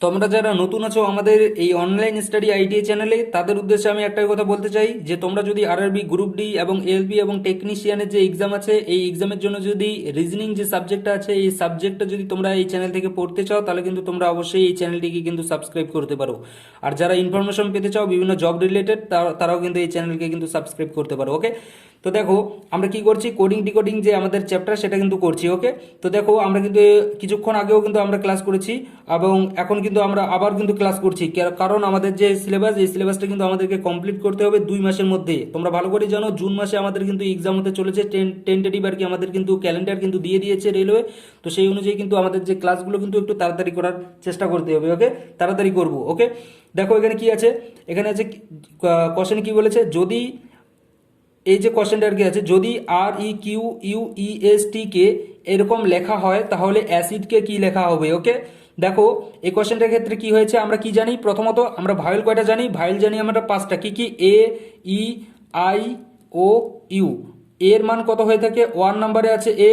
তোমরা যারা নতুন আছো আমাদের এই অনলাইন স্টাডি আইটিআই চ্যানেলে, তাদের উদ্দেশ্যে আমি একটাই কথা বলতে চাই যে তোমরা যদি আরআরবি গ্রুপ ডি এবং এলবি এবং টেকনিশিয়ানের যে এক্সাম আছে, এই এক্সামের জন্য যদি রিজনিং যে সাবজেক্টটা আছে, এই সাবজেক্টটা যদি তোমরা এই চ্যানেল থেকে পড়তে চাও, তাহলে কিন্তু তোমরা অবশ্যই এই চ্যানেলটিকে কিন্তু সাবস্ক্রাইব করতে পারো। আর যারা ইনফরমেশন পেতে চাও বিভিন্ন জব রিলেটেড, তারাও কিন্তু এই চ্যানেলকে কিন্তু সাবস্ক্রাইব করতে পারো। ওকে, তো দেখো আমরা কি করছি, কোডিং ডিকোডিং যে আমাদের চ্যাপ্টার সেটা কিন্তু করছি। ওকে, তো দেখো আমরা কিন্তু কিছুক্ষণ আগেও কিন্তু আমরা ক্লাস করেছি এবং এখন কিন্তু আমরা আবার কিন্তু ক্লাস করছি, কারণ আমাদের যে সিলেবাস, এই সিলেবাসটা কিন্তু আমাদেরকে কমপ্লিট করতে হবে 2 মাসের মধ্যে। তোমরা ভালো করে জানো জুন মাসে আমাদের কিন্তু এক্সাম হতে চলেছে, টেন্টেটিভ আর কি আমাদের কিন্তু ক্যালেন্ডার কিন্তু দিয়ে দিয়েছে রেলওয়ে। তো সেই অনুযায়ী কিন্তু আমাদের যে ক্লাসগুলো কিন্তু একটু তাড়াতাড়ি করার চেষ্টা করতে হবে। ওকে, তাড়াতাড়ি করবো। ওকে, দেখো এখানে কি আছে, এখানে আছে কোশ্চেন কি বলেছে, যদি এই যে কোশ্চেনটা আর কি আছে, যদি REQUEST কে এরকম লেখা হয় তাহলে অ্যাসিডকে কি লেখা হবে। ওকে, দেখো এই কোশ্চেনটার ক্ষেত্রে কি হয়েছে, আমরা কি জানি, প্রথমত আমরা ভায়েল কয়টা জানি, ভায়েল জানি আমরা 5টা। কি কি, A, E, I, O, U। এর মান কত হয়ে থাকে, 1 নম্বরে আছে এ,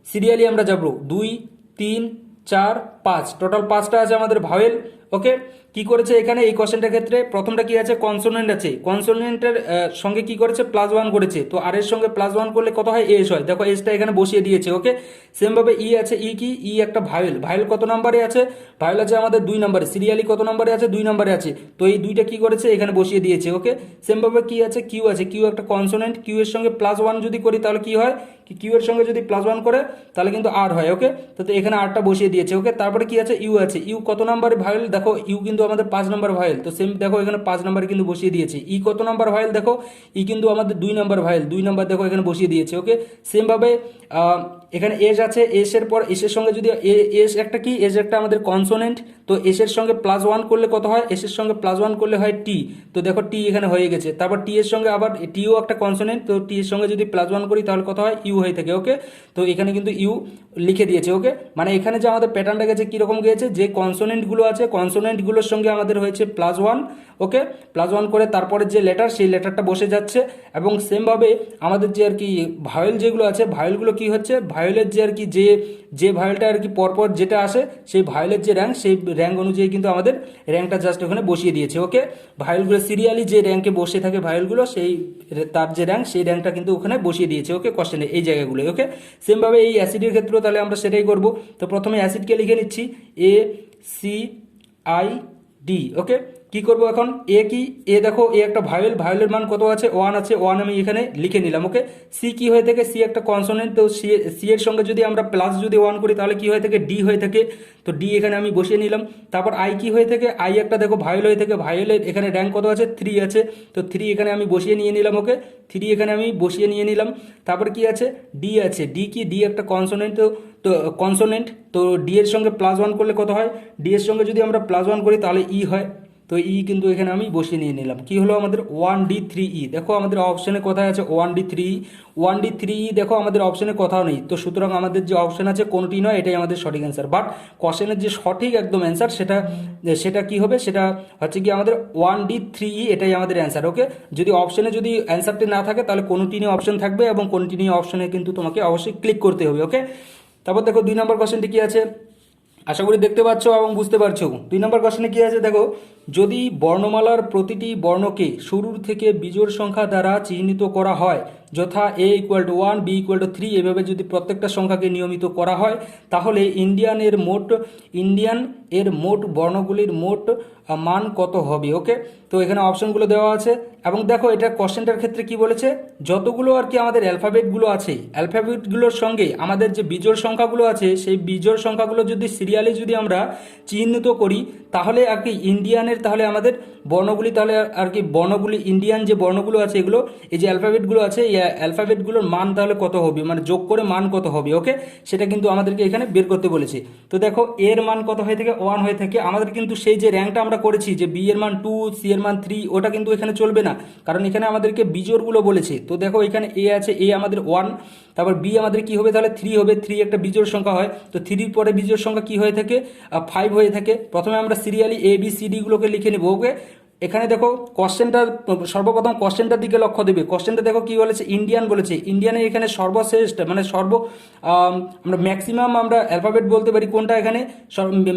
সিরিয়ালি আমরা যাবো 2, 3, 4, 5, টোটাল 5টা আছে আমাদের ভাওয়েল। ওকে, কি করেছে এখানে এই কোশ্চেনটার ক্ষেত্রে, প্রথমটা কি আছে, কনসোনেন্ট আছে, কনসোনেন্টের সঙ্গে কি করেছে, +1 করেছে। তো আর এর সঙ্গে +1 করলে কত হয়, এস হয়। দেখো এসটা এখানে বসিয়ে দিয়েছে। ওকে, সেম ভাবে ই আছে, ই কি, ই একটা ভাইল, ভাইল কত নম্বরে আছে, ভাইল আছে আমাদের 2 নম্বরে, সিরিয়ালি কত নম্বরে আছে, 2 নম্বরে আছে। তো এই দুইটা কি করেছে এখানে বসিয়ে দিয়েছে। ওকে, সেম ভাবে কি আছে, কিউ আছে, কিউ একটা কনসোনেন্ট, কিউ এর সঙ্গে +1 যদি করি তাহলে কি হয়, কিউ এর সঙ্গে যদি +1 করে তাহলে কিন্তু আর হয়। ওকে, তো এখানে আরটা বসিয়ে দিয়েছে। ওকে, তারপরে কি আছে, ইউ আছে, ইউ কত নম্বরে ভাইল, দেখো ইউ কিন্তু আমাদের 5 নম্বর ভাইল, তো সেম দেখো এখানে 5 নম্বরে কিন্তু বসিয়ে দিয়েছে। ই কত নম্বর ভাইল, দেখো ই কিন্তু আমাদের 2 নম্বর ভাইল, 2 নম্বর দেখো এখানে বসিয়ে দিয়েছে। ওকে, সেম ভাবে এখানে এস আছে, এস এর পর এস এর সঙ্গে যদি এস একটা কি, এস একটা আমাদের কনসোনেন্ট, তো এস এর সঙ্গে +1 করলে কত হয়, এস এর সঙ্গে +1 করলে হয় টি। তো দেখো টি এখানে হয়ে গেছে। তারপর টি এর সঙ্গে আবার টিও একটা কনসোনেন্ট, তো টি এর সঙ্গে যদি +1 করি তাহলে কত হয়, ইউ হয়ে থাকে। ওকে, তো এখানে কিন্তু ইউ লিখে দিয়েছে। ওকে, মানে এখানে যে আমাদের প্যাটার্নটা গেছে কিরকম গিয়েছে, যে কনসোনেন্টগুলো আছে কনসোনেন্টগুলোর সঙ্গে আমাদের হয়েছে +1। ওকে, +1 করে তারপরে যে লেটার, সেই লেটারটা বসে যাচ্ছে। এবং সেমভাবে আমাদের যে আর কি ভায়োল যেগুলো আছে, ভায়োলগুলো কি হচ্ছে, ভায়োলের যে আর কি যে যে ভায়োলটা আর কি পরপর যেটা আসে, সেই ভায়োলের যে র্যাঙ্ক, সেই র্যাঙ্ক অনুযায়ী কিন্তু আমাদের র্যাঙ্কটা জাস্ট ওখানে বসিয়ে দিয়েছে। ওকে, ভায়োলগুলো সিরিয়ালি যে র্যাঙ্কে বসে থাকে ভায়োলগুলো, সেই তার যে র্যাঙ্ক, সেই র্যাঙ্কটা কিন্তু ওখানে বসিয়ে দিয়েছে। ওকে, কোশ্চেনে এই জায়গাগুলো। ওকে, সেমভাবে এই অ্যাসিডের ক্ষেত্রেও তাহলে আমরা সেটাই করব। তো প্রথমে অ্যাসিডকে লিখে নিচ্ছি, ACID। ওকে, কি করব এখন, এ কি, এ দেখো এ একটা ভায়োল, ভায়োলের মান কত আছে, 1 আছে, 1 আমি এখানে লিখে নিলাম। ওকে, সি কি হয়ে থাকে, সি একটা কনসোনেন্ট, তো সি এর সঙ্গে যদি আমরা যদি 1 করি তাহলে কি হয়ে থাকে, ডি হয়ে থাকে, তো ডি এখানে আমি বসিয়ে নিলাম। তারপর আই কি হয়ে থাকে, আই একটা দেখো ভায়োল হয়ে থাকে, ভায়োলের এখানে র্যাঙ্ক কত আছে, 3 আছে, তো 3 এখানে আমি বসিয়ে নিয়ে নিলাম। ওকে, 3 এখানে আমি বসিয়ে নিয়ে নিলাম। তারপর কি আছে, ডি আছে, ডি কি, ডি একটা কনসোনেন্ট, তো কনসোনেন্ট, তো ডি এর সঙ্গে +1 করলে কত হয়, ডি এর সঙ্গে যদি আমরা +1 করি তাহলে ই হয়, তো ই কিন্তু এখানে আমি বসিয়ে নিয়ে নিলাম। কি হলো আমাদের 1D3E, দেখো আমাদের অপশনে কোথায় আছে 1D3E, 1D3E দেখো আমাদের অপশনে কোথাও নেই। তো সুতরাং আমাদের যে অপশন আছে কোনটি নয়, এটাই আমাদের সঠিক অ্যান্সার। বাট কোশ্চেনের যে সঠিক একদম অ্যান্সার, সেটা সেটা কি হবে, সেটা হচ্ছে কি আমাদের 1D3E, এটাই আমাদের অ্যান্সার। ওকে, যদি অপশনে যদি অ্যান্সারটি না থাকে তাহলে কন্টিনিউ অপশন থাকবে, এবং কন্টিনিউ অপশনে কিন্তু তোমাকে অবশ্যই ক্লিক করতে হবে। ওকে, তারপর দেখো 2 নম্বর কোশ্চেনটি কি আছে, আশা করি দেখতে পাচ্ছ এবং বুঝতে পারছো। 2 নম্বর কোশ্চেনে কি আছে দেখো, যদি বর্ণমালার প্রতিটি বর্ণকে শুরুর থেকে বিজোড় সংখ্যা দ্বারা চিহ্নিত করা হয়, যথা A=1, B=3, এভাবে যদি প্রত্যেকটা সংখ্যাকে নিয়মিত করা হয়, তাহলে ইন্ডিয়ান এর মোট বর্ণগুলির মোট মান কত হবে। ওকে, তো এখানে অপশনগুলো দেওয়া আছে, এবং দেখো এটা কোশ্চেনটার ক্ষেত্রে কি বলেছে, যতগুলো আর কি আমাদের অ্যালফাবেটগুলো আছে, অ্যালফাবেটগুলোর সঙ্গে আমাদের যে বিজোড় সংখ্যাগুলো আছে, সেই বিজোড় সংখ্যাগুলো যদি সিরিয়ালি যদি আমরা চিহ্নিত করি, তাহলে আর কি ইন্ডিয়ানের, তাহলে আমাদের বর্ণগুলি, তাহলে আর কি বর্ণগুলি, ইন্ডিয়ান যে বর্ণগুলো আছে এগুলো, এই যে অ্যালফাবেটগুলো আছে, এই অ্যালফাবেটগুলোর মান তাহলে কত হবে, মানে যোগ করে মান কত হবে। ওকে, সেটা কিন্তু আমাদেরকে এখানে বের করতে বলেছে। তো দেখো এর মান কত হয়ে থাকে, 1 হয়ে থাকে। আমাদের কিন্তু সেই যে র্যাঙ্কটা আমরা করেছি, যে বি এর মান 2, সি এর মান 3, ওটা কিন্তু এখানে চলবে না, কারণ এখানে আমাদেরকে বিজোড়গুলো বলেছে। তো দেখো এখানে এ আছে, এ আমাদের 1, তারপর বি আমাদের কি হবে, তাহলে 3 হবে, 3 একটা বিজোড় সংখ্যা হয়, তো 3 পরে বিজোড় সংখ্যা কি হয়ে থাকে, 5 হয়ে থাকে। প্রথমে আমরা সিরিয়ালি ABCD গুলোকে লিখে নেব। ওকে, এখানে দেখো কোশ্চেনটা, সর্বপ্রথম কোশ্চেনটার দিকে লক্ষ্য দেবে। কোশ্চেনটা দেখো কি বলেছে, ইন্ডিয়ান বলেছে। ইন্ডিয়ানের এখানে সর্বশ্রেষ্ঠ মানে আমরা ম্যাক্সিমাম আমরা অ্যালফাবেট বলতে পারি কোনটা, এখানে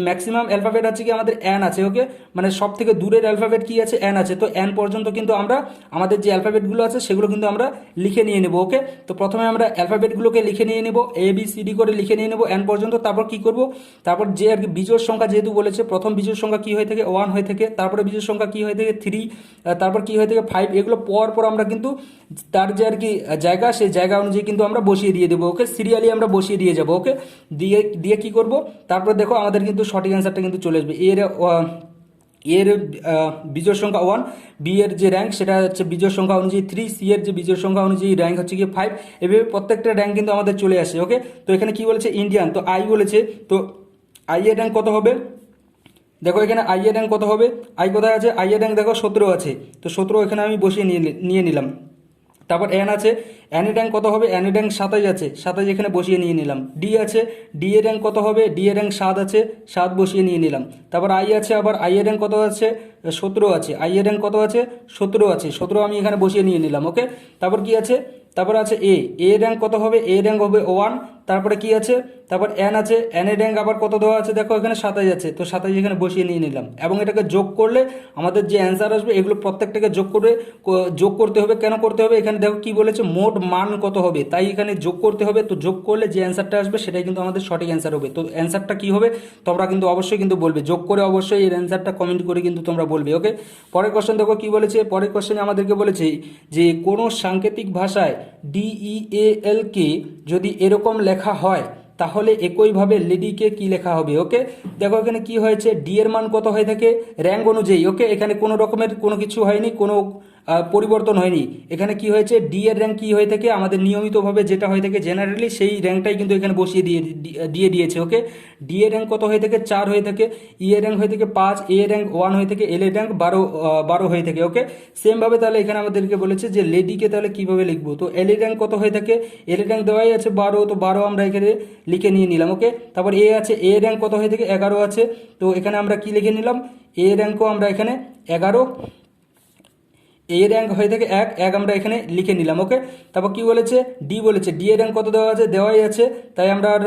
ম্যাক্সিমাম অ্যালফাবেট আছে কি আমাদের এন আছে। ওকে, মানে সব থেকে দূরের অ্যালফাবেট কি আছে, এন আছে। তো এন পর্যন্ত কিন্তু আমরা আমাদের যে অ্যালফাবেটগুলো আছে সেগুলো কিন্তু আমরা লিখে নিয়ে নেব। ওকে, তো প্রথমে আমরা অ্যালফাবেটগুলোকে লিখে নিয়ে নেব, এ বি সি ডি করে লিখে নিয়ে নেব এন পর্যন্ত। তারপর কি করব, তারপর যে আর কি বিজোড় সংখ্যা যেহেতু বলেছে, প্রথম বিজোড় সংখ্যা কি হয়ে থাকে, 1 হয়ে থাকে। তারপরে বিজোড় সংখ্যা কি হয়ে থাকে, 3। তারপর কি হয়ে থাকে, 5। এগুলো পর পর আমরা কিন্তু তার যে আর কি জায়গা, সেই জায়গা অনুযায়ী কিন্তু আমরা বসিয়ে দিয়ে দেবো। ওকে, সিরিয়ালি আমরা বসিয়ে দিয়ে যাবো। ওকে, দিয়ে দিয়ে কি করব, তারপর দেখো আমাদের কিন্তু সঠিক অ্যান্সারটা কিন্তু চলে আসবে। এর বিজোড় সংখ্যা 1, বি এর যে র্যাঙ্ক সেটা হচ্ছে বিজোড় সংখ্যা অনুযায়ী 3, সি এর যে বিজোড় সংখ্যা অনুযায়ী র্যাঙ্ক হচ্ছে গিয়ে 5। এভাবে প্রত্যেকটা র্যাঙ্ক কিন্তু আমাদের চলে আসে। ওকে, তো এখানে কি বলেছে, ইন্ডিয়ান, তো আই বলেছে, তো আই এর র্যাঙ্ক কত হবে, দেখো এখানে আই এর র্যাঙ্ক কত হবে, আই কোথায় আছে, আই এর র্যাঙ্ক দেখো 17 আছে। তো 17 এখানে আমি বসিয়ে নিয়ে নিলাম। তারপর এন আছে, এন এর র্যাঙ্ক কত হবে, এন এর র্যাঙ্ক 27 আছে, 27 এখানে বসিয়ে নিয়ে নিলাম। ডি আছে, ডি এর র্যাঙ্ক কত হবে, ডি এর র্যাঙ্ক 7 আছে, 7 বসিয়ে নিয়ে নিলাম। তারপর আই আছে, আবার আই এর র্যাঙ্ক কত আছে, 17 আছে, আই এর র্যাঙ্ক কত আছে, 17 আছে, 17 আমি এখানে বসিয়ে নিয়ে নিলাম। ওকে, তারপর কি আছে, তারপর আছে এ এর র্যাঙ্ক কত হবে, এ র্যাঙ্ক হবে 1। তারপরে কি আছে, তারপর এন আছে, এন এর র্যাঙ্ক আবার কত দেওয়া আছে, দেখো এখানে 27 আছে, তো 27 এখানে বসিয়ে নিয়ে নিলাম। এবং এটাকে যোগ করলে আমাদের যে অ্যান্সার আসবে, এগুলো প্রত্যেকটাকে যোগ করতে হবে। কেন করতে হবে, এখানে দেখো কি বলেছে, মোট মান কত হবে, তাই এখানে যোগ করতে হবে। তো যোগ করলে যে অ্যান্সারটা আসবে সেটাই কিন্তু আমাদের সঠিক অ্যান্সার হবে। তো অ্যান্সারটা কি হবে তোমরা কিন্তু অবশ্যই কিন্তু বলবে, যোগ করে অবশ্যই এর অ্যান্সারটা কমেন্ট করে কিন্তু তোমরা বলবে। ওকে, পরের কোশ্চেন দেখো কি বলেছে, পরের কোশ্চেনে আমাদেরকে বলেছে যে কোনো সাংকেতিক ভাষায় DEAL কে যদি এরকম লেখা হয় তাহলে একইভাবে লেডিকে কি লেখা হবে। ওকে, দেখো এখানে কি হয়েছে, ডি এর মান কত হয়ে থাকে র্যাঙ্ক অনুযায়ী। ওকে, এখানে কোনো রকমের কোনো কিছু হয়নি, কোনো পরিবর্তন হয়নি। এখানে কি হয়েছে, ডি এর র্যাঙ্ক কি হয়ে থাকে আমাদের নিয়মিতভাবে যেটা হয়ে থাকে জেনারেলি, সেই র্যাঙ্কটাই কিন্তু এখানে বসিয়ে দিয়ে দিয়েছে। ওকে, ডি এর র্যাঙ্ক কত হয়ে থাকে, 4 হয়ে থাকে, ই এর র্যাঙ্ক হয়ে থাকে 5, এ এর র্যাঙ্ক 1 হয়ে থাকে, এল এর র্যাঙ্ক 12 হয়ে থাকে। ওকে, সেমভাবে তাহলে এখানে আমাদেরকে বলেছে যে লেডিকে তাহলে কিভাবে লিখবো, তো এল এর র্যাঙ্ক কত হয়ে থাকে, এল এর র্যাঙ্ক দেওয়াই আছে 12, তো 12 আমরা এখানে লিখে নিয়ে নিলাম। ওকে, তারপর এ আছে, এ এর র্যাঙ্ক কত হয়ে থাকে 11 আছে, তো এখানে আমরা কি লিখে নিলাম, এ এর র্যাঙ্কও আমরা এখানে 11, এ র্যাঙ্ক হয়ে থাকে 1 আমরা এখানে লিখে নিলাম। ওকে, তারপর কি বলেছে, ডি বলেছে, ডি এর র্যাঙ্ক কত দেওয়া আছে, দেওয়াই আছে, তাই আমরা আর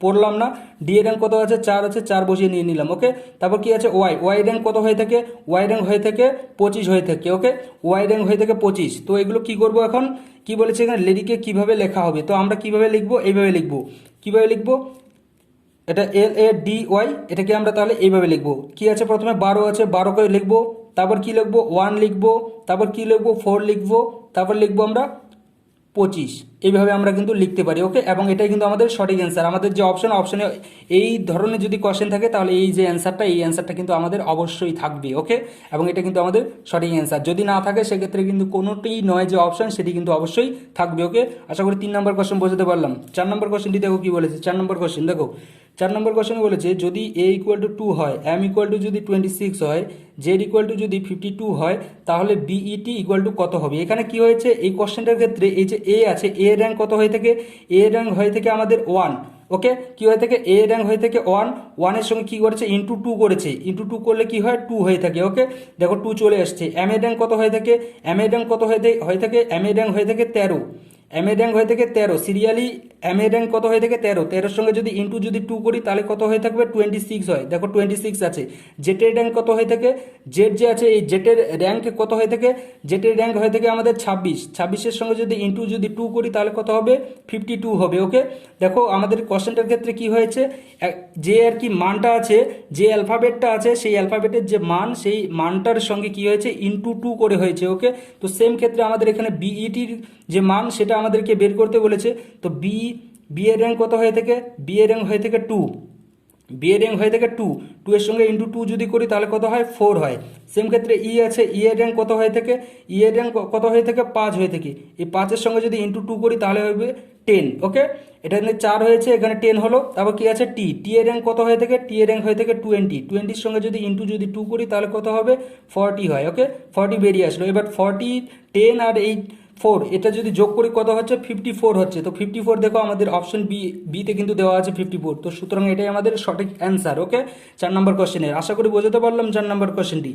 পড়লাম না। ডি এর র্যাঙ্ক কত আছে, 4 আছে, 4 বসিয়ে নিয়ে নিলাম। ওকে, তারপর কি আছে, ওয়াই র্যাঙ্ক কত হয়ে থাকে, ওয়াই র্যাঙ্ক হয়ে থাকে 25 হয়ে থাকে। ওকে, ওয়াই র্যাঙ্ক হয়ে থাকে 25। তো এগুলো কি করব এখন, কি বলেছে এখানে লেডিকে কিভাবে লেখা হবে, তো আমরা কিভাবে লিখবো, এইভাবে লিখবো। কিভাবে লিখবো, এটা LADY, এটাকে আমরা তাহলে এইভাবে লিখবো। কি আছে, প্রথমে 12 আছে, 12কে লিখবো, তারপর কি লিখবো, 1 লিখবো, তারপর কি লিখবো, 4 লিখবো, তারপর লিখবো আমরা 25। এইভাবে আমরা কিন্তু লিখতে পারি। ওকে, এবং এটাই কিন্তু আমাদের সঠিক অ্যান্সার। আমাদের যে অপশনে এই ধরনের যদি কোশ্চেন থাকে তাহলে এই যে অ্যান্সারটা, এই অ্যান্সারটা কিন্তু আমাদের অবশ্যই থাকবে। ওকে, এবং এটা কিন্তু আমাদের সঠিক অ্যান্সার। যদি না থাকে সেক্ষেত্রে কিন্তু কোনোটি নয় যে অপশন, সেটি কিন্তু অবশ্যই থাকবে। ওকে, আশা করি 3 নম্বর কোশ্চেন বোঝাতে পারলাম। 4 নম্বর কোশ্চেনটি দেখো কি বলেছে, 4 নম্বর কোশ্চেন দেখো, 4 নম্বর কোশ্চেনে বলেছে যদি a = 2 হয়, m = যদি 26 হয়, z = যদি 52 হয়, তাহলে BET = কত হবে। এখানে কি হয়েছে, এই কোশ্চেনটার ক্ষেত্রে এই যে এ আছে, এ র্যাঙ্ক কত হয়ে থাকে, এ র্যাঙ্ক হয়ে থাকে আমাদের 1। ওকে, কি হয়ে থাকে, এ র্যাঙ্ক হয়ে থাকে 1 এর সঙ্গে কি করেছে, ইন্টু 2 করেছে, ইন্টু 2 করলে কি হয়, 2 হয়ে থাকে। ওকে, দেখো 2 চলে আসছে। এম এর র্যাঙ্ক কত হয়ে থাকে, এম এর র্যাঙ্ক কত হয়ে থাকে, এম এর র্যাঙ্ক হয়ে থাকে 13, এম এর র্যাঙ্ক হয়ে থাকে 13, সিরিয়ালি এম এর র্যাঙ্ক কত হয়ে থাকে 13, 13 সঙ্গে যদি ইন্টু যদি 2 করি তাহলে কত হয়ে থাকবে, 26 হয়। দেখো 26 আছে। জেটের র্যাঙ্ক কত হয়ে থাকে, জেট যে আছে এই জেটের র্যাঙ্ক কত হয়ে থাকে, জেটের র্যাঙ্ক হয়ে থাকে আমাদের 26, 26-এর সঙ্গে যদি ইন্টু যদি 2 করি তাহলে কত হবে, 52 হবে। ওকে, দেখো আমাদের কোশ্চেনটার ক্ষেত্রে কি হয়েছে, যে আর কি মানটা আছে, যে অ্যালফাবেটটা আছে, সেই অ্যালফাবেটের যে মান, সেই মানটার সঙ্গে কি হয়েছে, ইন্টু 2 করে হয়েছে। ওকে, তো সেম ক্ষেত্রে আমাদের এখানে বিইটির যে মান সেটা আমাদেরকে বের করতে বলেছে। তো বি এর র্যাঙ্ক কত হয়ে থাকে, বি এর র্যাঙ্ক হয়ে থাকে 2, বি এর র্যাঙ্ক হয়ে থাকে 2, 2 এর সঙ্গে ইন্টু 2 যদি করি তাহলে কত হয়, 4 হয়। সেম ক্ষেত্রে ই আছে, ই এর র্যাঙ্ক কত হয়ে থাকে, ই এর র্যাঙ্ক কত হয়ে থাকে, 5 হয়ে থাকে। এই 5-এর সঙ্গে যদি ইন্টু 2 করি তাহলে হবে 10। ওকে, এটা 4 হয়েছে, এখানে 10 হলো। তারপর কি আছে, টি, টি এর র্যাঙ্ক কত হয়ে থাকে, টি এর র্যাঙ্ক হয়ে থাকে 20, 20-এর সঙ্গে যদি ইন্টু যদি 2 করি তাহলে কত হবে, 40 হয়। ওকে, 40 বেরিয়ে আসলো। এবার 40, 10 আর 4 এটা যদি যোগ করি কত হচ্ছে, 54 হচ্ছে। তো 54 দেখো আমাদের অপশন বিতে কিন্তু দেওয়া আছে 54, তো সুতরাং এটাই আমাদের সঠিক অ্যান্সার। ওকে, 4 নম্বর কোশ্চেনের। আশা করি বোঝাতে পারলাম 4 নম্বর কোশ্চেনটি।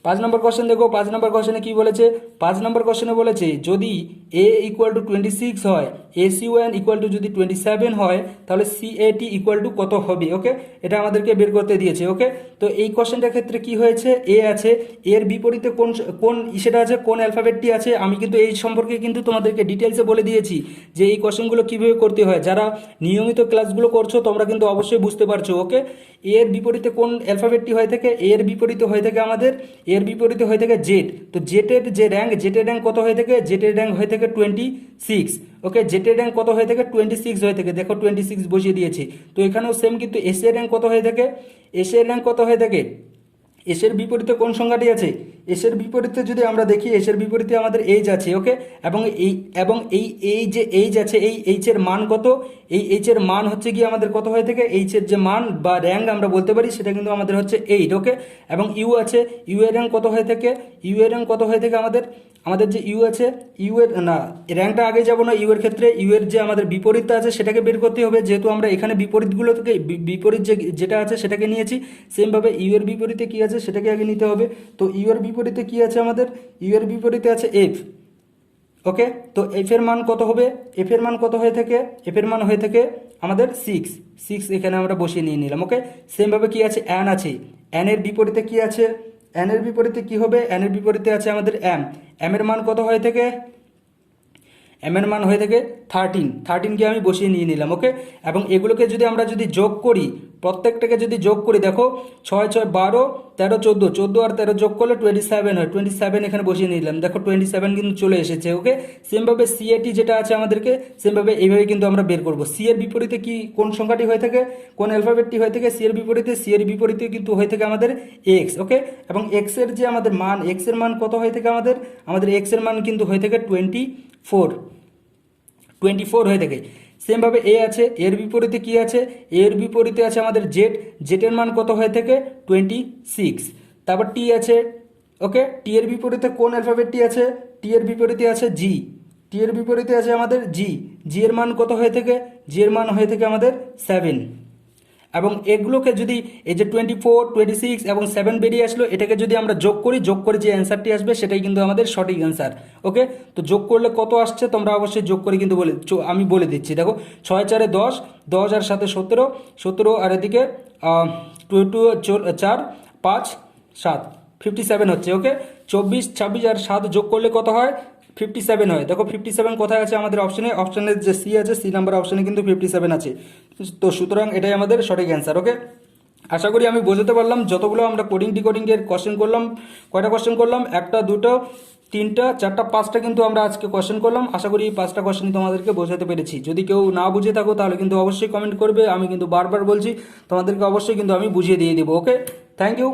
5 নম্বর কোশ্চেন দেখো, 5 নম্বর কোশ্চেনে কি বলেছে, 5 নম্বর কোশ্চেনে বলেছে যদি এ ইকুয়াল টু 26 হয়, AC1 ইকুয়াল টু যদি 27 হয়, তাহলে CAT ইকুয়াল টু কত হবে। ওকে, এটা আমাদেরকে বের করতে দিয়েছে। ওকে, তো এই কোশ্চেনটার ক্ষেত্রে কি হয়েছে, এ আছে, এর বিপরীতে কোন কোন সেটা আছে, কোন অ্যালফাবেটটি আছে, আমি কিন্তু এই সম্পর্কে কিন্তু তোমাদেরকে ডিটেলসে বলে দিয়েছি যে এই কোশ্চেনগুলো কীভাবে করতে হয়। যারা নিয়মিত ক্লাসগুলো করছো তোমরা কিন্তু অবশ্যই বুঝতে পারছো। ওকে, এর বিপরীতে কোন অ্যালফাবেটটি হয়ে থাকে, এর বিপরীতে হয়ে থাকে আমাদের, এর বিপরীতে হয়ে থাকে জেড। তো জেটের যে র্যাঙ্ক, জেটের র্যাঙ্ক কত হয়ে থাকে, জেটের র্যাঙ্ক হয়ে থাকে 26। ওকে, জেটের র্যাঙ্ক কত হয়ে থাকে, 26 হয়ে থাকে, দেখো 26 বসিয়ে দিয়েছি। তো এখানেও সেম কিন্তু এসের র্যাঙ্ক কত হয়ে থাকে, এসের র্যাঙ্ক কত হয়ে থাকে, এসের বিপরীতে কোন সংখ্যাটি আছে, এসের বিপরীতে যদি আমরা দেখি, এসের বিপরীতে আমাদের এইচ আছে। ওকে, এবং এই যে এইচ আছে, এই এইচের মান কত, এই এইচের মান হচ্ছে কি আমাদের কত হয়ে থাকে, এইচের যে মান বা র্যাঙ্ক আমরা বলতে পারি সেটা কিন্তু আমাদের হচ্ছে 8। ওকে, এবং ইউ আছে, ইউ এর র্যাঙ্ক কত হয়ে থাকে, ইউ এর র্যাঙ্ক কত হয়ে থাকে আমাদের, আমাদের যে ইউ আছে, ইউ এর না র্যাঙ্কটা আগে যাব না, ইউ এর ক্ষেত্রে ইউ এর যে আমাদের বিপরীতটা আছে সেটাকে বের করতে হবে, যেহেতু আমরা এখানে বিপরীতগুলো থেকে বিপরীত যেটা আছে সেটাকে নিয়েছি, সেমভাবে ইউ এর বিপরীতে কি আছে সেটাকে আগে নিতে হবে। তো ইউ এর বিপরীতে কি আছে আমাদের, ইউ এর বিপরীতে আছে এফ। ওকে, তো এফ এর মান কত হবে, এফ এর মান কত হয়ে থাকে, এফ এর মান হয়ে থাকে আমাদের 6 এখানে আমরা বসিয়ে নিয়ে নিলাম। ওকে, সেমভাবে কি আছে, অ্যান আছে, অ্যান এর বিপরীতে কি আছে, অ্যান এর বিপরীতে কি হবে, অ্যান এর বিপরীতে আছে আমাদের এম। এম এর মান কত হয়ে থাকে, এম এর মান হয়ে থাকে 13কে আমি বসিয়ে নিয়ে নিলাম। ওকে, এবং এগুলোকে যদি আমরা যদি যোগ করি, প্রত্যেকটাকে যদি যোগ করি, দেখো 6 6 12 13 14, 14 আর 13 যোগ করলে 27 হয়, 27 এখানে বসিয়ে নিলাম, দেখো 27 কিন্তু চলে এসেছে। ওকে, সেমভাবে সিএটি যেটা আছে আমাদেরকে সেমভাবে এইভাবে কিন্তু আমরা বের করব। সি এর বিপরীতে কি কোন সংখ্যাটি হয়ে থাকে, কোন অ্যালফাবেটটি হয়ে থাকে, সি এর বিপরীতে, সি এর বিপরীতে কিন্তু হয়ে থাকে আমাদের এক্স। ওকে, এবং এক্স এর যে আমাদের মান, এক্স এর মান কত হয়ে থাকে আমাদের, আমাদের এক্স এর মান কিন্তু হয়ে থাকে 24 হয়ে থাকে। সেমভাবে এ আছে, এর বিপরীতে কি আছে, এর বিপরীতে আছে আমাদের জেড, জেটের মান কত হয়ে থাকে 26। তারপর টি আছে। ওকে, টি এর বিপরীতে কোন অ্যালফাবেটটি আছে, টি এর বিপরীতে আছে জি, টি এর বিপরীতে আছে আমাদের জি, জি এর মান কত হয়ে থাকে, জি এর মান হয়ে থাকে আমাদের 7। এবং এগুলোকে যদি এই যে 24 26 এবং 7 বেরিয়ে আসলো, এটাকে যদি আমরা যোগ করি, যোগ করে যে অ্যান্সারটি আসবে সেটাই কিন্তু আমাদের সঠিক অ্যান্সার। ওকে, তো যোগ করলে কত আসছে তোমরা অবশ্যই যোগ করে কিন্তু আমি বলে দিচ্ছি। দেখো 6 4 10, 10 আর 7 17, 17 আর এদিকে 2 2 4 5 7, 57 হচ্ছে। ওকে, 24 26 আর 7 যোগ করলে কত হয়, 57 হয়। দেখো 57 কোথায় আছে আমাদের অপশনে, অপশনের যে সি আছে, সি নাম্বার অপশনে কিন্তু 57 আছে। তো সুতরাং এটাই আমাদের সঠিক অ্যান্সার। ওকে, আশা করি আমি বোঝাতে পারলাম। যতগুলো আমরা কোডিং ডিকোডিংয়ের কোশ্চেন করলাম, কয়টা কোশ্চেন করলাম, 1টা 2টো 3টা 4টা 5টা কিন্তু আমরা আজকে কোশ্চেন করলাম। আশা করি এই 5টা কোশ্চেন তোমাদেরকে বোঝাতে পেরেছি। যদি কেউ না বুঝে থাকো তাহলে কিন্তু অবশ্যই কমেন্ট করবে, আমি কিন্তু বারবার বলছি তোমাদেরকে অবশ্যই কিন্তু আমি বুঝিয়ে দিয়ে দেবো। ওকে, থ্যাংক ইউ।